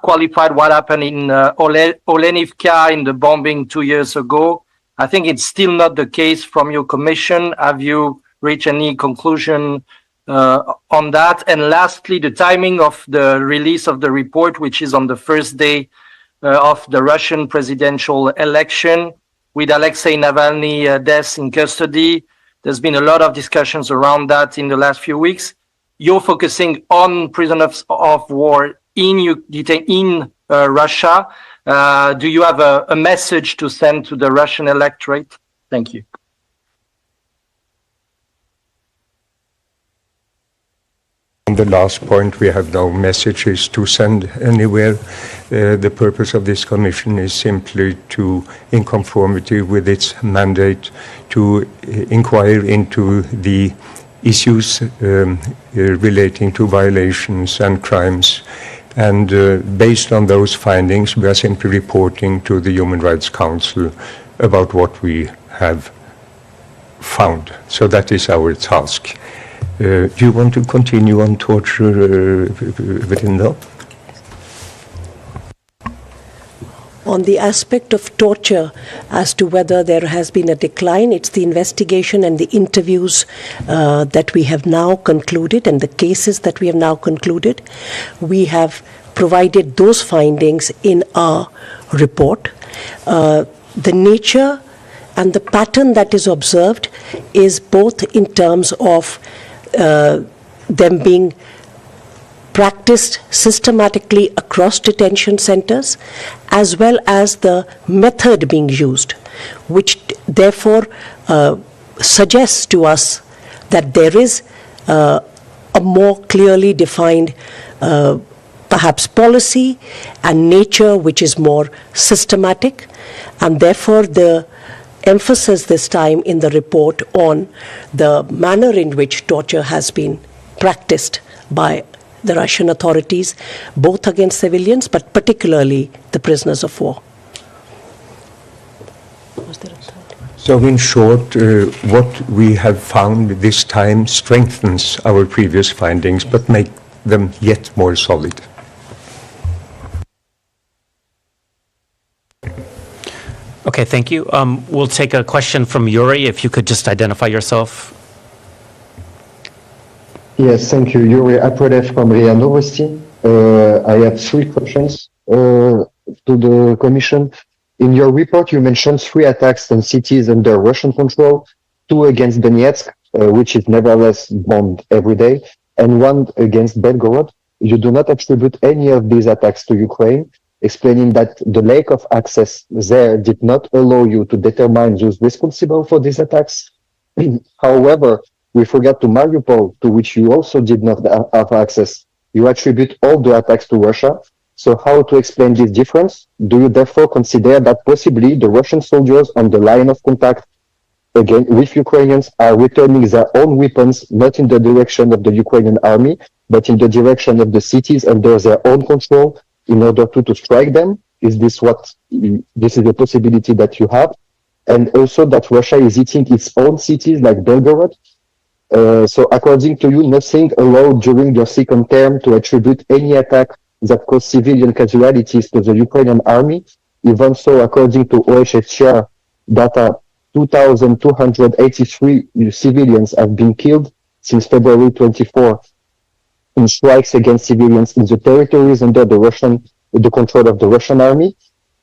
qualified what happened in Olenivka in the bombing 2 years ago. I think it's still not the case from your commission. Have you reached any conclusion on that? And lastly, the timing of the release of the report, which is on the first day of the Russian presidential election, with Alexei Navalny death in custody. There's been a lot of discussions around that in the last few weeks. You're focusing on prisoners of war in Russia. Do you have a message to send to the Russian electorate? Thank you. On the last point, we have no messages to send anywhere. The purpose of this commission is simply to, in conformity with its mandate, to inquire into the issues relating to violations and crimes. And based on those findings, we are simply reporting to the Human Rights Council about what we have found. So that is our task. Do you want to continue on torture, Vrinda? On the aspect of torture, as to whether there has been a decline, it's the investigation and the interviews that we have now concluded and the cases that we have now concluded. We have provided those findings in our report. The nature and the pattern that is observed is both in terms of them being practiced systematically across detention centers, as well as the method being used, which therefore suggests to us that there is a more clearly defined perhaps policy and nature which is more systematic, and therefore the emphasis this time in the report on the manner in which torture has been practiced by the Russian authorities, both against civilians, but particularly the prisoners of war. Was there a third? So in short, what we have found this time strengthens our previous findings, but make them yet more solid. Okay, thank you. We'll take a question from Yuri, if you could just identify yourself. Yes, thank you. Yuri Aprolev from RIA Novosti. I have 3 questions to the Commission. In your report, you mentioned 3 attacks on cities under Russian control, 2 against Donetsk, which is nevertheless bombed every day, and 1 against Belgorod. You do not attribute any of these attacks to Ukraine, explaining that the lack of access there did not allow you to determine those responsible for these attacks. However, with regard to Mariupol, to which you also did not have access, you attribute all the attacks to Russia. So how to explain this difference? Do you therefore consider that possibly the Russian soldiers on the line of contact again with Ukrainians are returning their own weapons, not in the direction of the Ukrainian army, but in the direction of the cities under their own control, in order to strike them? Is this this is a possibility that you have? And also that Russia is eating its own cities like Belgorod. So according to you, nothing allowed during your second term to attribute any attack that caused civilian casualties to the Ukrainian army. Even so, according to OHCHR data, 2,283 civilians have been killed since February 24 in strikes against civilians in the territories under the control of the Russian army.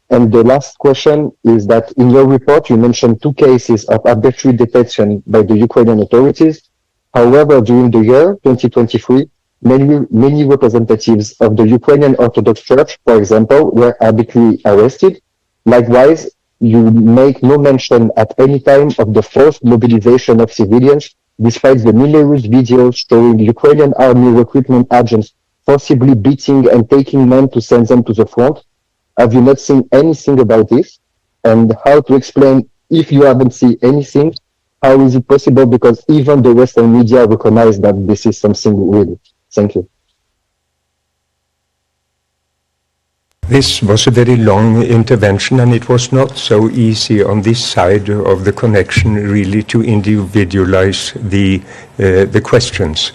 And the last question is that in your report, you mentioned 2 cases of arbitrary detention by the Ukrainian authorities. However, during the year 2023, many representatives of the Ukrainian Orthodox Church, for example, were arbitrarily arrested. Likewise, you make no mention at any time of the forced mobilization of civilians, despite the numerous videos showing Ukrainian army recruitment agents forcibly beating and taking men to send them to the front. Have you not seen anything about this? And how to explain, if you haven't seen anything, how is it possible? Because even the Western media recognize that this is something real. Thank you. This was a very long intervention, and it was not so easy on this side of the connection really to individualize the questions.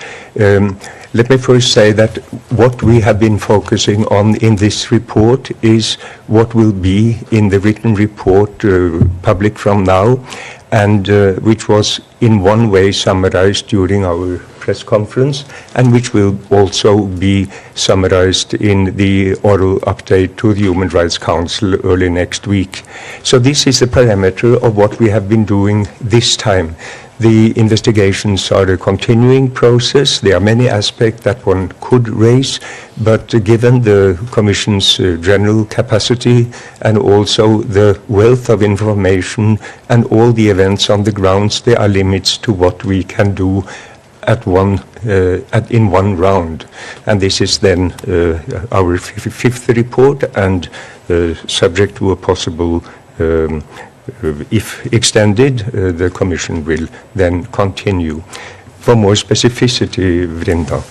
Let me first say that what we have been focusing on in this report is what will be in the written report public from now, and which was in one way summarized during our press conference, and which will also be summarized in the oral update to the Human Rights Council early next week. So this is the parameter of what we have been doing this time. The investigations are a continuing process. There are many aspects that one could raise, but given the Commission's general capacity and also the wealth of information and all the events on the grounds, there are limits to what we can do in one round. And this is then our fifth report, and subject to a possible if extended, the Commission will then continue. For more specificity, Vrinda.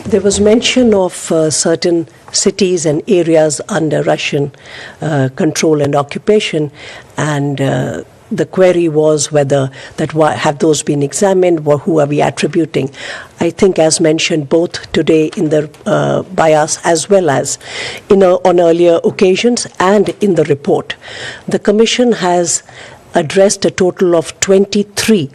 There was mention of certain cities and areas under Russian control and occupation, and the query was whether have those been examined, or who are we attributing? I think, as mentioned both today in the by us as well as on earlier occasions and in the report, the Commission has addressed a total of 23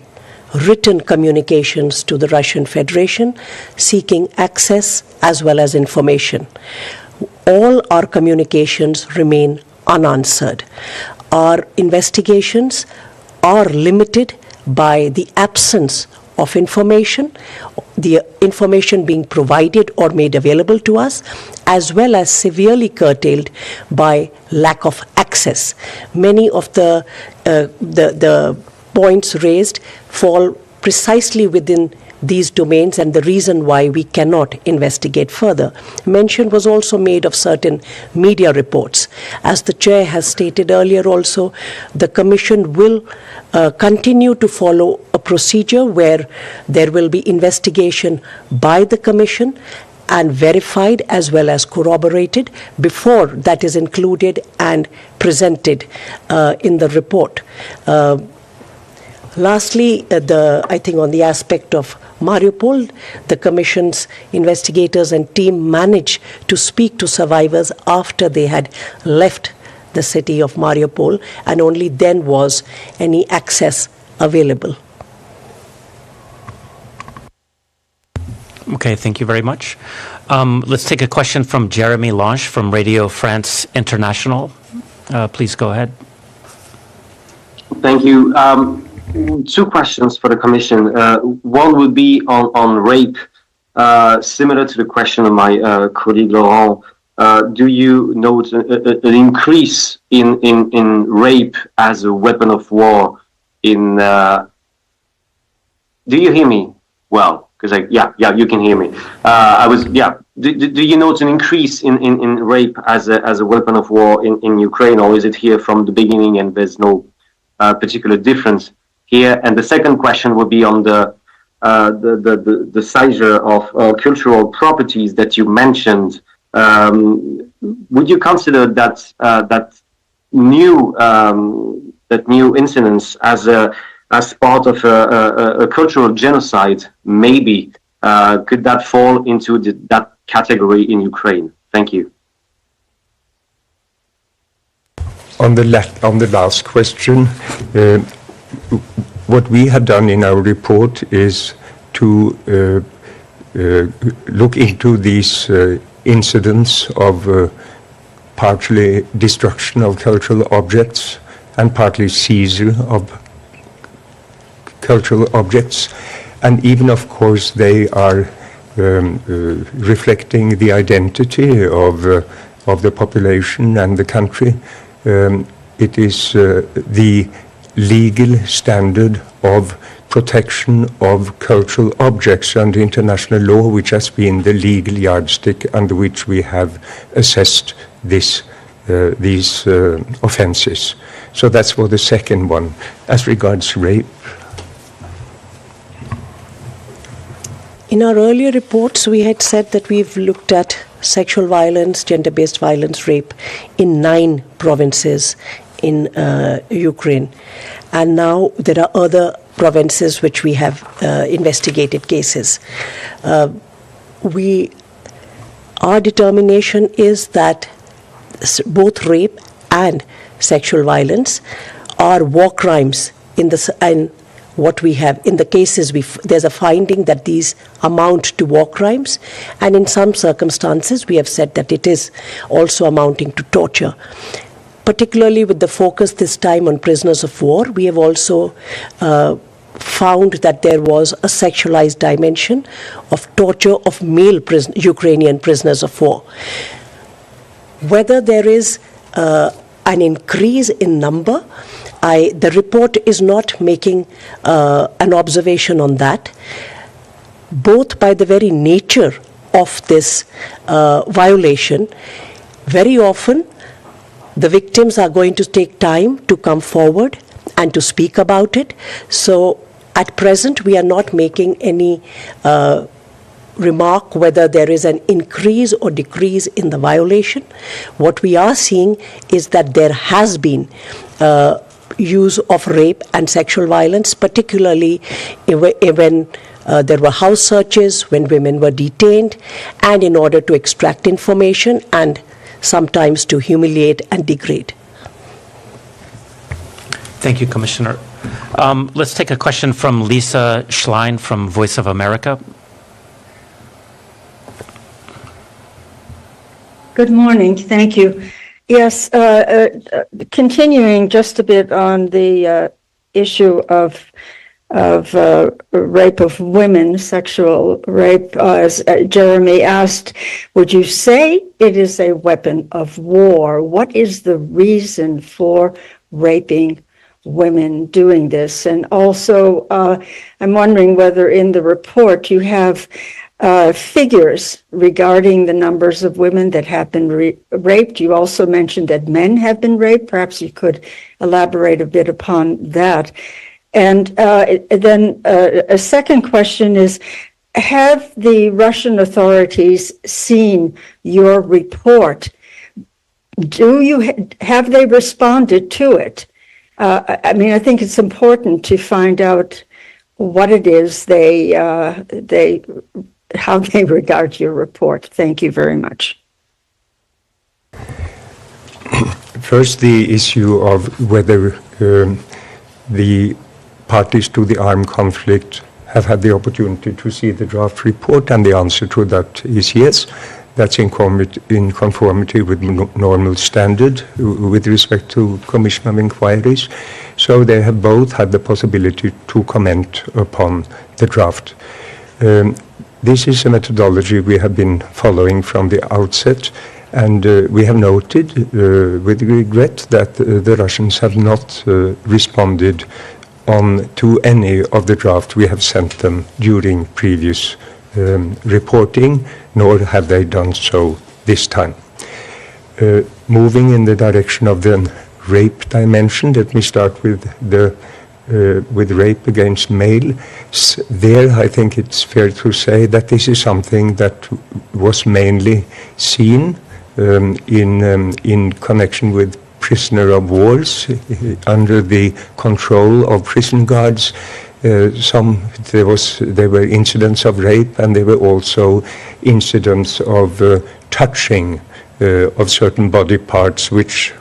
written communications to the Russian Federation seeking access as well as information. All our communications remain unanswered. Our investigations are limited by the absence of information, the information being provided or made available to us, as well as severely curtailed by lack of access. Many of the points raised fall precisely within these domains, and the reason why we cannot investigate further. Mention was also made of certain media reports. As the Chair has stated earlier also, the Commission will continue to follow a procedure where there will be investigation by the Commission and verified as well as corroborated before that is included and presented in the report. Lastly, I think on the aspect of Mariupol, the Commission's investigators and team managed to speak to survivors after they had left the city of Mariupol, and only then was any access available. Okay, thank you very much. Let's take a question from Jeremy Lange from Radio France International. Please go ahead. Thank you. Two questions for the Commission. One would be on rape, similar to the question of my colleague Laurent. Do you note an increase in rape as a weapon of war? Do you hear me? Well, because you can hear me. Do you note an increase in rape as a weapon of war in Ukraine, or is it here from the beginning and there's no particular difference here? And the second question would be on the seizure of cultural properties that you mentioned. Would you consider that new incidents as part of a cultural genocide? Maybe could that fall into that category in Ukraine? Thank you. On the last question, what we have done in our report is to look into these incidents of partly destruction of cultural objects and partly seizure of cultural objects, and even, of course, they are reflecting the identity of the population and the country. It is the legal standard of protection of cultural objects under international law, which has been the legal yardstick under which we have assessed these offenses. So that's for the second one. As regards rape, in our earlier reports, we had said that we've looked at sexual violence, gender-based violence, rape in 9 provinces in Ukraine. and now there are other provinces which we have investigated cases. Our determination is that both rape and sexual violence are war crimes and what we have in the cases, there's a finding that these amount to war crimes, and in some circumstances we have said that it is also amounting to torture. Particularly with the focus this time on prisoners of war, we have also found that there was a sexualized dimension of torture of male Ukrainian prisoners of war. Whether there is an increase in number, the report is not making an observation on that, both by the very nature of this violation. Very often, the victims are going to take time to come forward and to speak about it. So at present, we are not making any remark whether there is an increase or decrease in the violation. What we are seeing is that there has been use of rape and sexual violence, particularly when there were house searches, when women were detained, and in order to extract information and sometimes to humiliate and degrade. Thank you, Commissioner. Let's take a question from Lisa Schlein from Voice of America. Good morning. Thank you. Yes, continuing just a bit on the issue of rape of women, sexual rape, as Jeremy asked, would you say it is a weapon of war? What is the reason for raping women doing this? And also, I'm wondering whether in the report you have figures regarding the numbers of women that have been raped. You also mentioned that men have been raped. Perhaps you could elaborate a bit upon that. And then a second question is, have the Russian authorities seen your report? Have they responded to it? I mean, I think it's important to find out what it is how they regard your report. Thank you very much. First, the issue of whether the parties to the armed conflict have had the opportunity to see the draft report, and the answer to that is yes. That's in conformity with normal standard with respect to Commission of Inquiries. So they have both had the possibility to comment upon the draft. This is a methodology we have been following from the outset, and we have noted with regret that the Russians have not responded to any of the draft we have sent them during previous reporting, nor have they done so this time. Moving in the direction of the rape dimension, let me start with rape against males. There, I think it's fair to say that this is something that was mainly seen in connection with prisoner of wars under the control of prison guards. There were incidents of rape, and there were also incidents of touching of certain body parts, which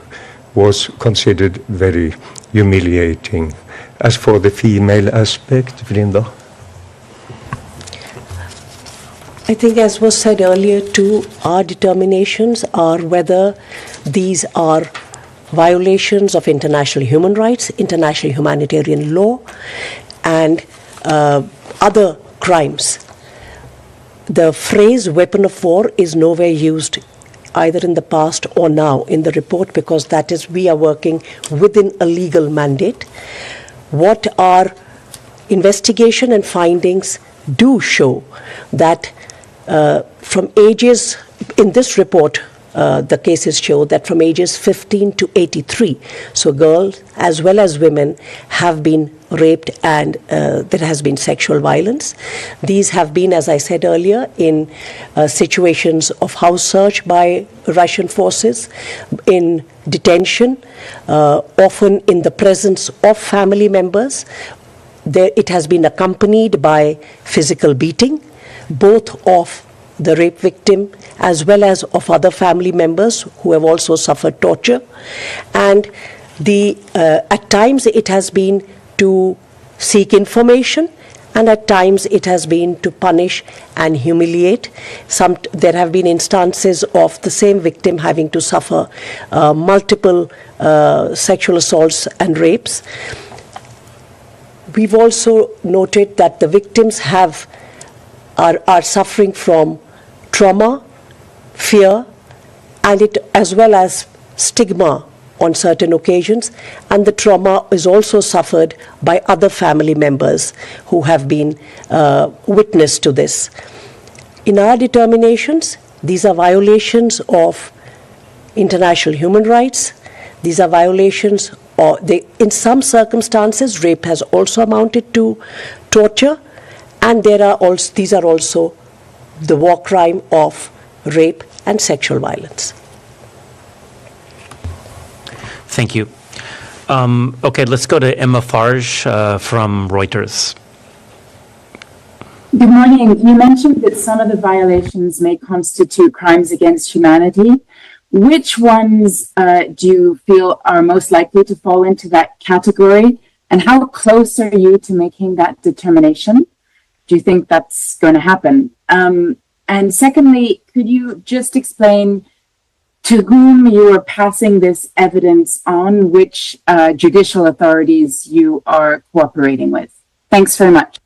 was considered very humiliating. As for the female aspect, Vrinda? I think, as was said earlier too, our determinations are whether these are violations of international human rights, international humanitarian law, and other crimes. The phrase weapon of war is nowhere used either in the past or now in the report, because that is, we are working within a legal mandate. What our investigation and findings do show that from ages in this report, the cases show that from ages 15 to 83, so girls as well as women have been raped and there has been sexual violence. These have been, as I said earlier, in situations of house search by Russian forces, in detention, often in the presence of family members. It has been accompanied by physical beating, both of the rape victim as well as of other family members who have also suffered torture. And at times it has been to seek information, and at times it has been to punish and humiliate. There have been instances of the same victim having to suffer multiple sexual assaults and rapes. We've also noted that the victims are suffering from trauma, fear, and as well as stigma on certain occasions, and the trauma is also suffered by other family members who have been witness to this. In our determinations, these are violations of international human rights. These are violations, in some circumstances, rape has also amounted to torture, and these are also the war crime of rape and sexual violence. Thank you. Okay, let's go to Emma Farge from Reuters. Good morning. You mentioned that some of the violations may constitute crimes against humanity. Which ones do you feel are most likely to fall into that category? And how close are you to making that determination? Do you think that's going to happen? And secondly, could you just explain to whom you are passing this evidence on, which judicial authorities you are cooperating with? Thanks very much.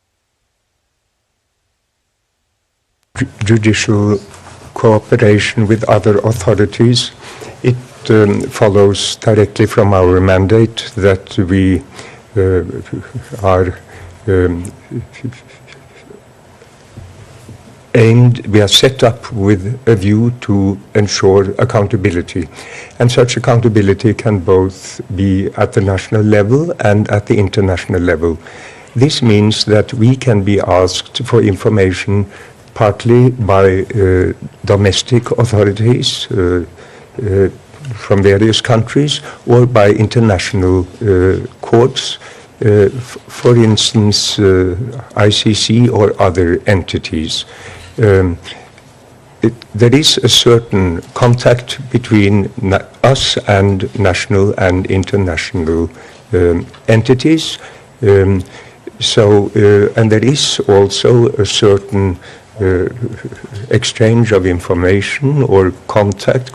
Judicial cooperation with other authorities. It follows directly from our mandate that we are we are set up with a view to ensure accountability. And such accountability can both be at the national level and at the international level. This means that we can be asked for information partly by domestic authorities from various countries, or by international courts, for instance, ICC or other entities. There is a certain contact between us and national and international entities. And there is also a certain exchange of information or contact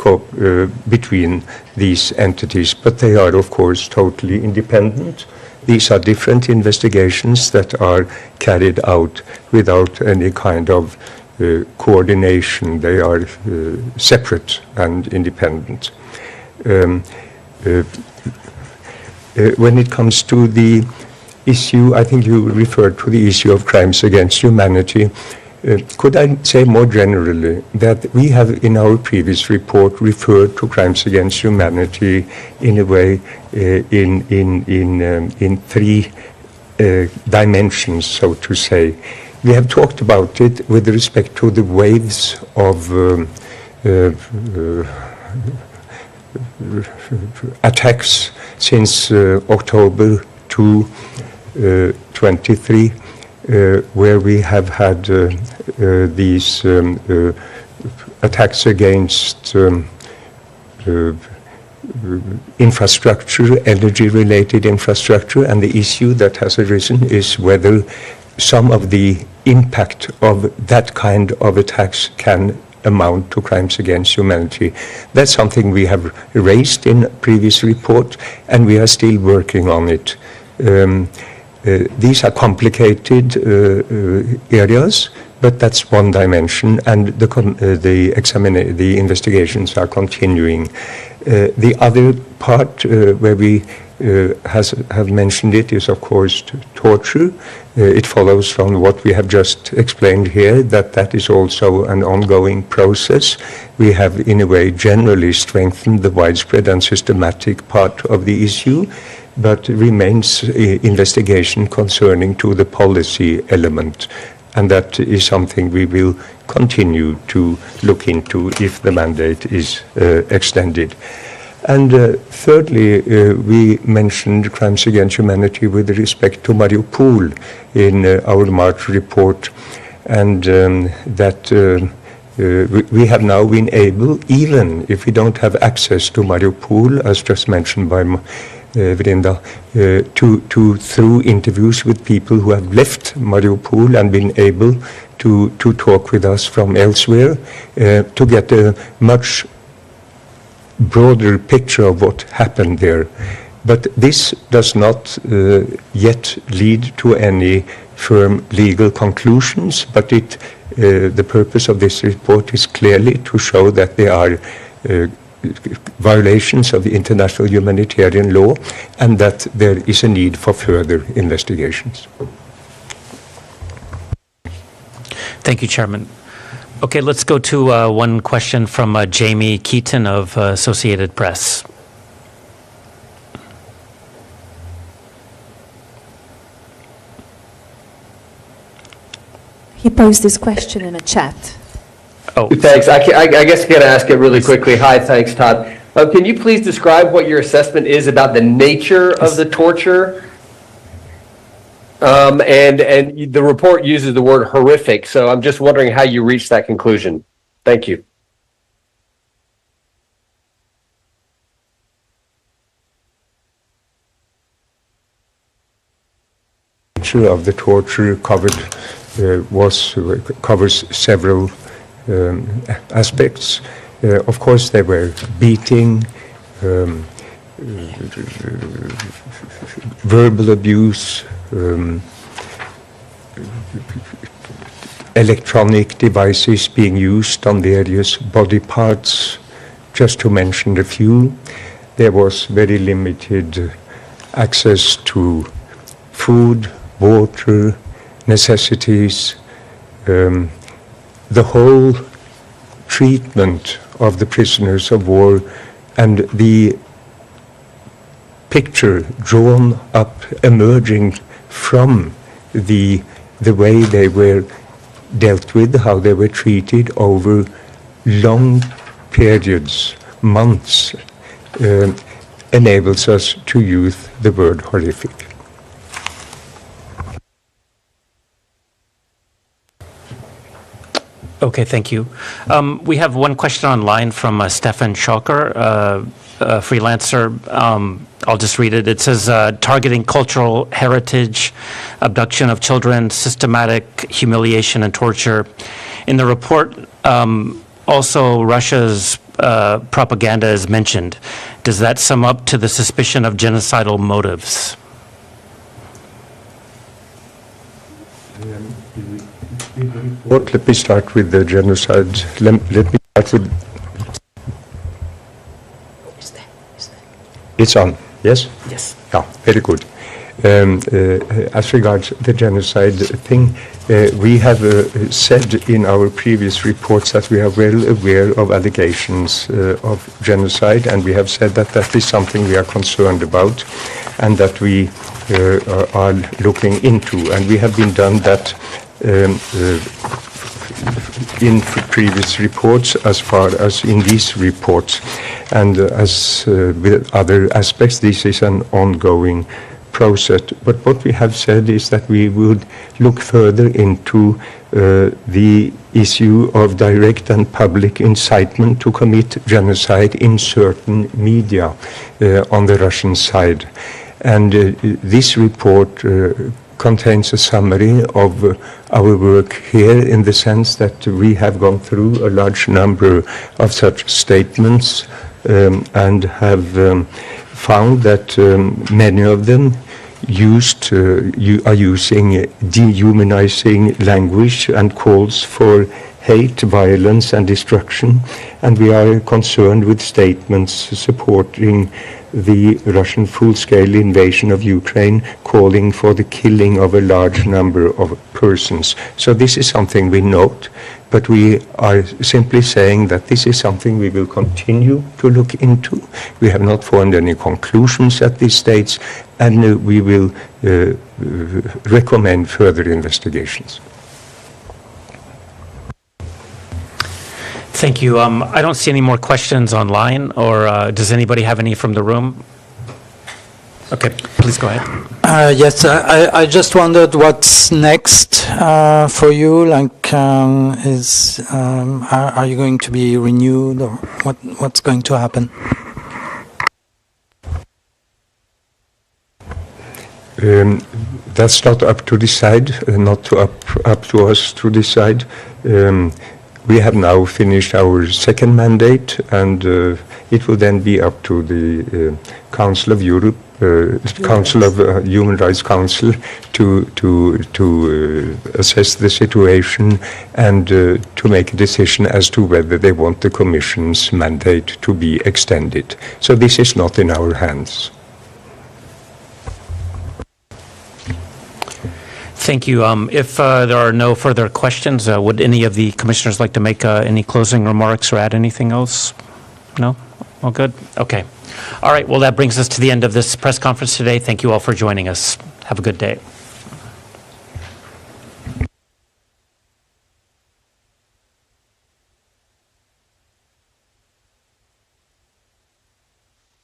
between these entities, but they are, of course, totally independent. These are different investigations that are carried out without any kind of coordination. They are separate and independent. When it comes to the issue, I think you referred to the issue of crimes against humanity. Could I say more generally that we have in our previous report referred to crimes against humanity in a way in three dimensions, so to say. We have talked about it with respect to the waves of attacks since October 2023. Where we have had these attacks against infrastructure, energy-related infrastructure, and the issue that has arisen is whether some of the impact of that kind of attacks can amount to crimes against humanity. That's something we have raised in previous report, and we are still working on it. These are complicated areas, but that's one dimension, and the investigations are continuing. The other part where we have mentioned it is, of course, torture. It follows from what we have just explained here that is also an ongoing process. We have, in a way, generally strengthened the widespread and systematic part of the issue, but remains investigation concerning to the policy element. And that is something we will continue to look into if the mandate is extended. And thirdly, we mentioned crimes against humanity with respect to Mariupol in our March report, and that we have now been able, even if we don't have access to Mariupol, as just mentioned by Vrinda, to through interviews with people who have left Mariupol and been able to talk with us from elsewhere, to get a much broader picture of what happened there. But this does not yet lead to any firm legal conclusions, but the purpose of this report is clearly to show that there are violations of the international humanitarian law and that there is a need for further investigations. Thank you, Chairman. Okay, let's go to one question from Jamie Keaton of Associated Press. He posed this question in a chat. Oh, thanks. I guess I'm going to ask it really quickly. Hi, thanks, Todd. Can you please describe what your assessment is about the nature of the torture? And the report uses the word horrific, so I'm just wondering how you reached that conclusion. Thank you. The nature of the torture covers several aspects. Of course, there were beating, verbal abuse, electronic devices being used on various body parts, just to mention a few. There was very limited access to food, water, necessities. The whole treatment of the prisoners of war and the picture drawn up, emerging from the way they were dealt with, how they were treated over long periods, months, enables us to use the word horrific. okay, thank you. We have one question online from Stefan Schalker, a freelancer. I'll just read it. It says, targeting cultural heritage, abduction of children, systematic humiliation and torture. In the report, also Russia's propaganda is mentioned. Does that sum up to the suspicion of genocidal motives? Let me start with the genocide. Let me start with... It's on, yes? Yes. Yeah, very good. As regards the genocide thing, we have said in our previous reports that we are well aware of allegations of genocide, and we have said that that is something we are concerned about and that we are looking into. And we have been done that in previous reports as far as in these reports. And as with other aspects, this is an ongoing process. But what we have said is that we would look further into the issue of direct and public incitement to commit genocide in certain media on the Russian side. And this report contains a summary of our work here, in the sense that we have gone through a large number of such statements and have found that many of them are using dehumanizing language and calls for hate, violence, and destruction, and we are concerned with statements supporting the Russian full-scale invasion of Ukraine, calling for the killing of a large number of persons. So this is something we note, but we are simply saying that this is something we will continue to look into. We have not formed any conclusions at this stage, and we will recommend further investigations. Thank you. I don't see any more questions online, or does anybody have any from the room? Okay, please go ahead. Yes, I just wondered what's next for you. Like, are you going to be renewed, or what's going to happen? That's not up to decide, not up to us to decide. We have now finished our second mandate, and it will then be up to the Council of Europe, Council of Human Rights Council, to assess the situation and to make a decision as to whether they want the Commission's mandate to be extended. So this is not in our hands. Thank you. If there are no further questions, would any of the commissioners like to make any closing remarks or add anything else? No? All good? Okay. All right. Well, that brings us to the end of this press conference today. Thank you all for joining us. Have a good day.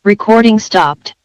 Recording stopped.